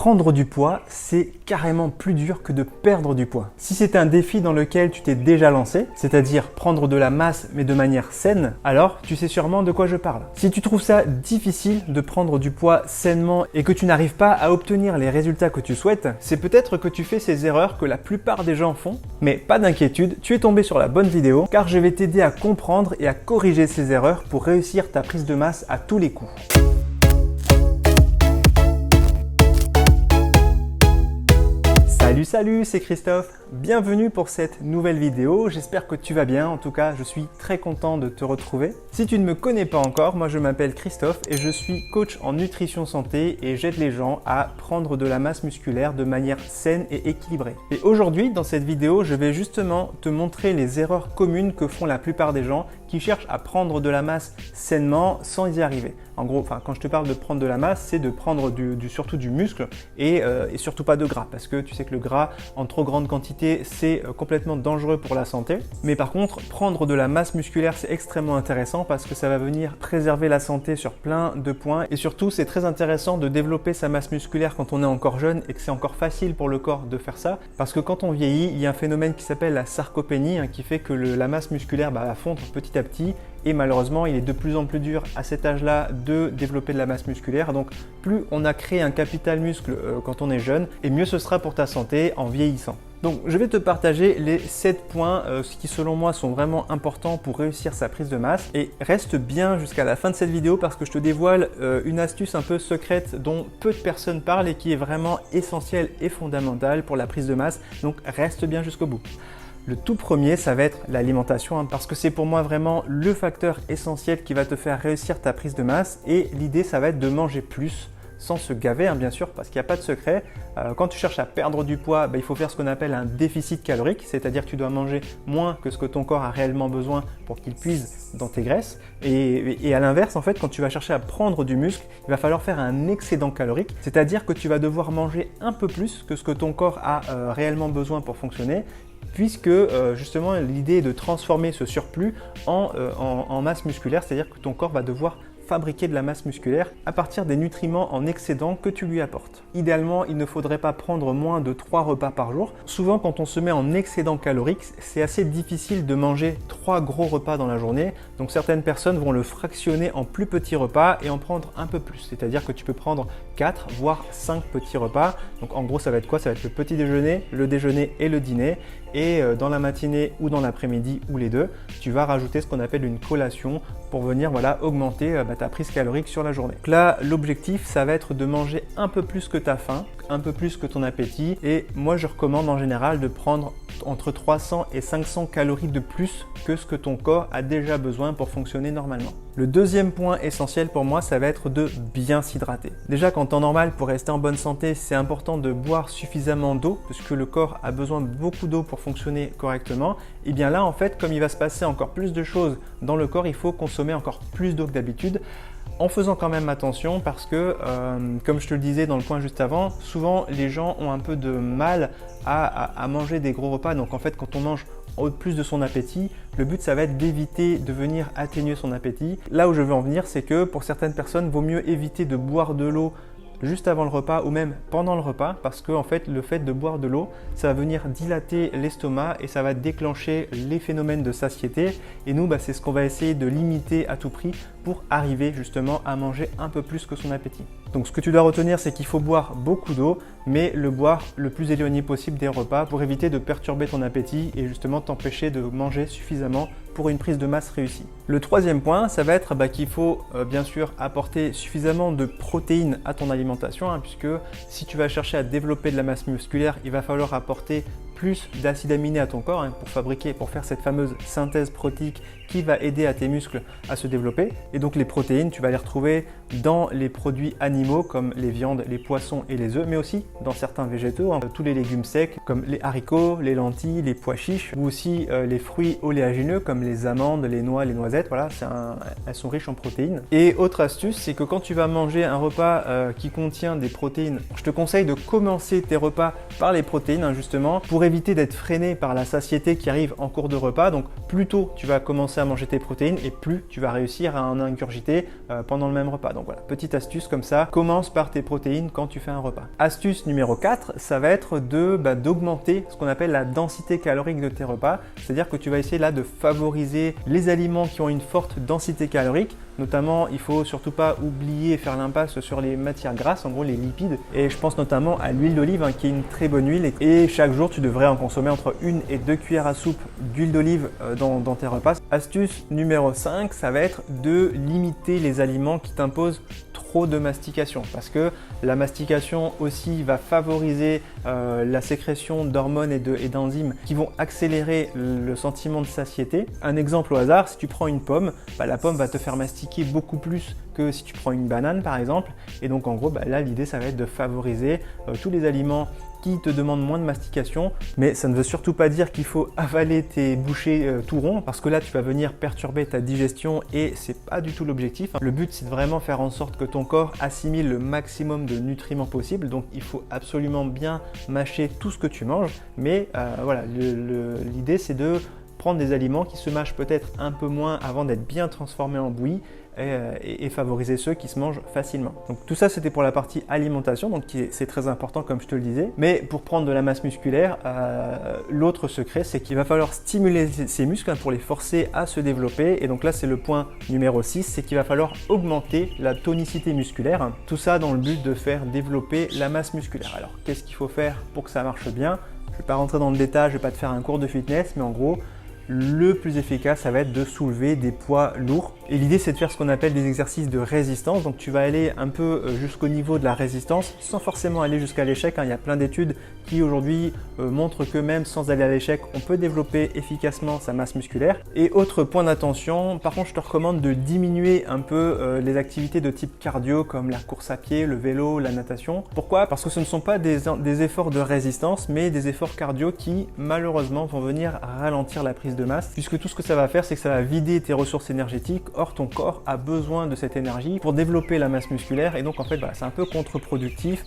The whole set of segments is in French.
Prendre du poids, c'est carrément plus dur que de perdre du poids. Si c'est un défi dans lequel tu t'es déjà lancé, c'est-à-dire prendre de la masse mais de manière saine, alors tu sais sûrement de quoi je parle. Si tu trouves ça difficile de prendre du poids sainement et que tu n'arrives pas à obtenir les résultats que tu souhaites, c'est peut-être que tu fais ces erreurs que la plupart des gens font. Mais pas d'inquiétude, tu es tombé sur la bonne vidéo car je vais t'aider à comprendre et à corriger ces erreurs pour réussir ta prise de masse à tous les coups. Salut, c'est Christophe. Bienvenue pour cette nouvelle vidéo. J'espère que tu vas bien. En tout cas, je suis très content de te retrouver. Si tu ne me connais pas encore, moi je m'appelle Christophe et je suis coach en nutrition santé et j'aide les gens à prendre de la masse musculaire de manière saine et équilibrée. Et aujourd'hui, dans cette vidéo, je vais justement te montrer les erreurs communes que font la plupart des gens qui cherchent à prendre de la masse sainement sans y arriver. En gros, quand je te parle de prendre de la masse, c'est de prendre surtout du muscle et surtout pas de gras parce que tu sais que le gras en trop grande quantité, c'est complètement dangereux pour la santé. Mais par contre, prendre de la masse musculaire, c'est extrêmement intéressant parce que ça va venir préserver la santé sur plein de points et surtout, c'est très intéressant de développer sa masse musculaire quand on est encore jeune et que c'est encore facile pour le corps de faire ça parce que quand on vieillit, il y a un phénomène qui s'appelle la sarcopénie qui fait que la masse musculaire va fondre petit à petit. Et malheureusement, il est de plus en plus dur à cet âge-là de développer de la masse musculaire. Donc, plus on a créé un capital muscle quand on est jeune, et mieux ce sera pour ta santé en vieillissant. Donc, je vais te partager les 7 points qui, selon moi, sont vraiment importants pour réussir sa prise de masse. Et reste bien jusqu'à la fin de cette vidéo parce que je te dévoile une astuce un peu secrète dont peu de personnes parlent et qui est vraiment essentielle et fondamentale pour la prise de masse. Donc, reste bien jusqu'au bout. Le tout premier, ça va être l'alimentation parce que c'est pour moi vraiment le facteur essentiel qui va te faire réussir ta prise de masse et l'idée, ça va être de manger plus sans se gaver, bien sûr, parce qu'il n'y a pas de secret. Quand tu cherches à perdre du poids, il faut faire ce qu'on appelle un déficit calorique, c'est-à-dire que tu dois manger moins que ce que ton corps a réellement besoin pour qu'il puise dans tes graisses. Et à l'inverse, en fait, quand tu vas chercher à prendre du muscle, il va falloir faire un excédent calorique, c'est-à-dire que tu vas devoir manger un peu plus que ce que ton corps a réellement besoin pour fonctionner, puisque justement l'idée est de transformer ce surplus en masse musculaire, c'est-à-dire que ton corps va devoir fabriquer de la masse musculaire à partir des nutriments en excédent que tu lui apportes. Idéalement, il ne faudrait pas prendre moins de 3 repas par jour. Souvent, quand on se met en excédent calorique, c'est assez difficile de manger 3 gros repas dans la journée. Donc certaines personnes vont le fractionner en plus petits repas et en prendre un peu plus. C'est-à-dire que tu peux prendre 4 voire 5 petits repas. Donc en gros, ça va être quoi? Ça va être le petit déjeuner, le déjeuner et le dîner. Et dans la matinée ou dans l'après-midi ou les deux, tu vas rajouter ce qu'on appelle une collation pour venir augmenter ta prise calorique sur la journée. Donc là, l'objectif, ça va être de manger un peu plus que ta faim, un peu plus que ton appétit. Et moi, je recommande en général de prendre entre 300 et 500 calories de plus que ce que ton corps a déjà besoin pour fonctionner normalement. Le deuxième point essentiel pour moi, ça va être de bien s'hydrater. Déjà, qu'en temps normal, pour rester en bonne santé, c'est important de boire suffisamment d'eau parce que le corps a besoin de beaucoup d'eau pour fonctionner correctement. Et bien là, en fait, comme il va se passer encore plus de choses dans le corps, il faut consommer encore plus d'eau que d'habitude, en faisant quand même attention parce que, comme je te le disais dans le point juste avant, souvent les gens ont un peu de mal à manger des gros repas. Donc en fait, quand on mange plus de son appétit, le but ça va être d'éviter de venir atténuer son appétit. Là où je veux en venir, c'est que pour certaines personnes, il vaut mieux éviter de boire de l'eau juste avant le repas ou même pendant le repas parce que en fait, le fait de boire de l'eau, ça va venir dilater l'estomac et ça va déclencher les phénomènes de satiété. Et nous, c'est ce qu'on va essayer de limiter à tout prix pour arriver justement à manger un peu plus que son appétit. Donc ce que tu dois retenir, c'est qu'il faut boire beaucoup d'eau, mais le boire le plus éloigné possible des repas pour éviter de perturber ton appétit et justement t'empêcher de manger suffisamment pour une prise de masse réussie. Le troisième point, ça va être qu'il faut bien sûr apporter suffisamment de protéines à ton alimentation, puisque si tu vas chercher à développer de la masse musculaire, il va falloir apporter plus d'acides aminés à ton corps pour faire cette fameuse synthèse protéique qui va aider à tes muscles à se développer. Et donc les protéines, tu vas les retrouver dans les produits animaux comme les viandes, les poissons et les œufs, mais aussi dans certains végétaux, tous les légumes secs comme les haricots, les lentilles, les pois chiches, ou aussi les fruits oléagineux comme les amandes, les noix, les noisettes. Voilà, elles sont riches en protéines. Et autre astuce, c'est que quand tu vas manger un repas qui contient des protéines, je te conseille de commencer tes repas par les protéines justement pour éviter éviter d'être freiné par la satiété qui arrive en cours de repas. Donc plus tôt tu vas commencer à manger tes protéines et plus tu vas réussir à en ingurgiter pendant le même repas. Donc voilà, petite astuce comme ça, commence par tes protéines quand tu fais un repas. Astuce numéro 4, ça va être d'augmenter ce qu'on appelle la densité calorique de tes repas. C'est-à-dire que tu vas essayer là de favoriser les aliments qui ont une forte densité calorique. Notamment, il ne faut surtout pas oublier et faire l'impasse sur les matières grasses, en gros les lipides. Et je pense notamment à l'huile d'olive qui est une très bonne huile. Et chaque jour, tu devrais en consommer entre 1 et 2 cuillères à soupe d'huile d'olive dans tes repas. Astuce numéro 5, ça va être de limiter les aliments qui t'imposent trop de mastication, parce que la mastication aussi va favoriser la sécrétion d'hormones et d'enzymes qui vont accélérer le sentiment de satiété. Un exemple au hasard, si tu prends une pomme, la pomme va te faire mastiquer beaucoup plus que si tu prends une banane par exemple, et donc en gros là l'idée ça va être de favoriser tous les aliments qui te demandent moins de mastication, mais ça ne veut surtout pas dire qu'il faut avaler tes bouchées tout rond, parce que là tu vas venir perturber ta digestion et c'est pas du tout l'objectif. Le but c'est de vraiment faire en sorte que ton corps assimile le maximum de nutriments possible, donc il faut absolument bien mâcher tout ce que tu manges, mais voilà, l'idée c'est de prendre des aliments qui se mâchent peut-être un peu moins avant d'être bien transformés en bouillie et favoriser ceux qui se mangent facilement. Donc tout ça c'était pour la partie alimentation, donc c'est très important comme je te le disais. Mais pour prendre de la masse musculaire, l'autre secret c'est qu'il va falloir stimuler ces muscles pour les forcer à se développer. Et donc là c'est le point numéro 6, c'est qu'il va falloir augmenter la tonicité musculaire. Tout ça dans le but de faire développer la masse musculaire. Alors qu'est-ce qu'il faut faire pour que ça marche bien? Je ne vais pas rentrer dans le détail, je ne vais pas te faire un cours de fitness, mais en gros, le plus efficace, ça va être de soulever des poids lourds. Et l'idée, c'est de faire ce qu'on appelle des exercices de résistance. Donc, tu vas aller un peu jusqu'au niveau de la résistance sans forcément aller jusqu'à l'échec. Il y a plein d'études qui aujourd'hui montrent que même sans aller à l'échec, on peut développer efficacement sa masse musculaire. Et autre point d'attention, par contre, je te recommande de diminuer un peu les activités de type cardio comme la course à pied, le vélo, la natation. Pourquoi? Parce que ce ne sont pas des efforts de résistance, mais des efforts cardio qui, malheureusement, vont venir ralentir la prise de masse, puisque tout ce que ça va faire, c'est que ça va vider tes ressources énergétiques. Or, ton corps a besoin de cette énergie pour développer la masse musculaire, et donc en fait, c'est un peu contre-productif.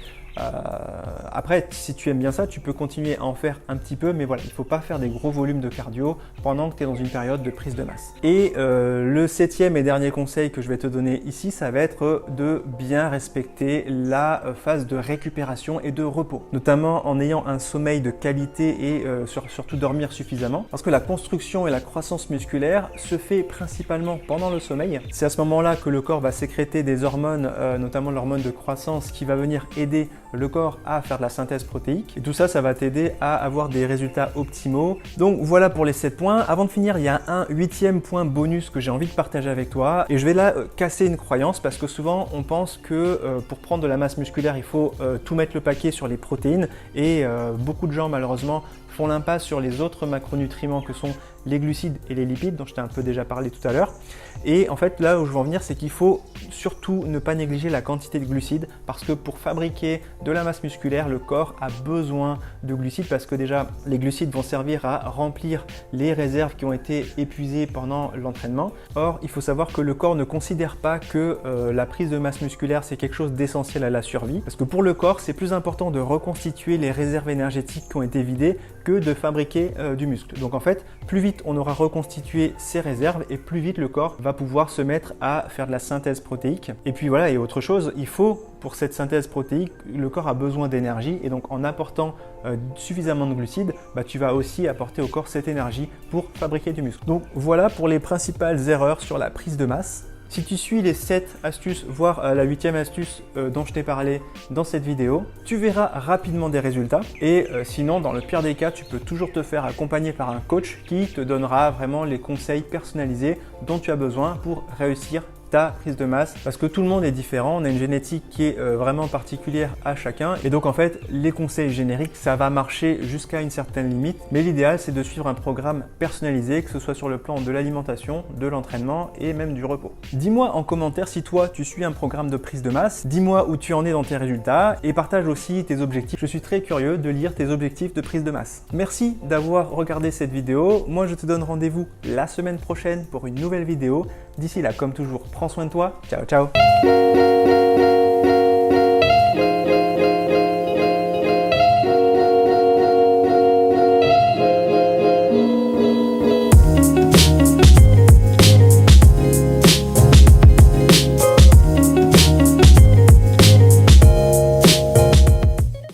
Après, si tu aimes bien ça, tu peux continuer à en faire un petit peu, mais voilà, il ne faut pas faire des gros volumes de cardio pendant que tu es dans une période de prise de masse. Et le 7e et dernier conseil que je vais te donner ici, ça va être de bien respecter la phase de récupération et de repos, notamment en ayant un sommeil de qualité et surtout dormir suffisamment, parce que la construction et la croissance musculaire se fait principalement pendant le sommeil. C'est à ce moment-là que le corps va sécréter des hormones, notamment l'hormone de croissance qui va venir aider le corps à faire de la synthèse protéique. Et tout ça, ça va t'aider à avoir des résultats optimaux. Donc voilà pour les 7 points. Avant de finir, il y a un 8e point bonus que j'ai envie de partager avec toi. Et je vais là casser une croyance, parce que souvent on pense que pour prendre de la masse musculaire, il faut tout mettre le paquet sur les protéines. Et beaucoup de gens malheureusement font l'impasse sur les autres macronutriments que sont les glucides et les lipides, dont je t'ai un peu déjà parlé tout à l'heure. Et en fait, là où je veux en venir, c'est qu'il faut surtout ne pas négliger la quantité de glucides, parce que pour fabriquer de la masse musculaire, le corps a besoin de glucides, parce que déjà, les glucides vont servir à remplir les réserves qui ont été épuisées pendant l'entraînement. Or, il faut savoir que le corps ne considère pas que la prise de masse musculaire, c'est quelque chose d'essentiel à la survie, parce que pour le corps, c'est plus important de reconstituer les réserves énergétiques qui ont été vidées que de fabriquer du muscle. Donc en fait, plus vite on aura reconstitué ces réserves et plus vite le corps va pouvoir se mettre à faire de la synthèse protéique. Et puis voilà, et autre chose, il faut, pour cette synthèse protéique, le corps a besoin d'énergie, et donc en apportant suffisamment de glucides, tu vas aussi apporter au corps cette énergie pour fabriquer du muscle. Donc voilà pour les principales erreurs sur la prise de masse. Si tu suis les 7 astuces, voire la 8e astuce dont je t'ai parlé dans cette vidéo, tu verras rapidement des résultats. Et sinon, dans le pire des cas, tu peux toujours te faire accompagner par un coach qui te donnera vraiment les conseils personnalisés dont tu as besoin pour réussir ta prise de masse, parce que tout le monde est différent, on a une génétique qui est vraiment particulière à chacun, et donc en fait les conseils génériques ça va marcher jusqu'à une certaine limite, mais l'idéal c'est de suivre un programme personnalisé, que ce soit sur le plan de l'alimentation, de l'entraînement et même du repos. Dis-moi en commentaire si toi tu suis un programme de prise de masse, dis-moi où tu en es dans tes résultats et partage aussi tes objectifs. Je suis très curieux de lire tes objectifs de prise de masse. Merci d'avoir regardé cette vidéo, moi je te donne rendez-vous la semaine prochaine pour une nouvelle vidéo. D'ici là, comme toujours, prends soin de toi. Ciao, ciao.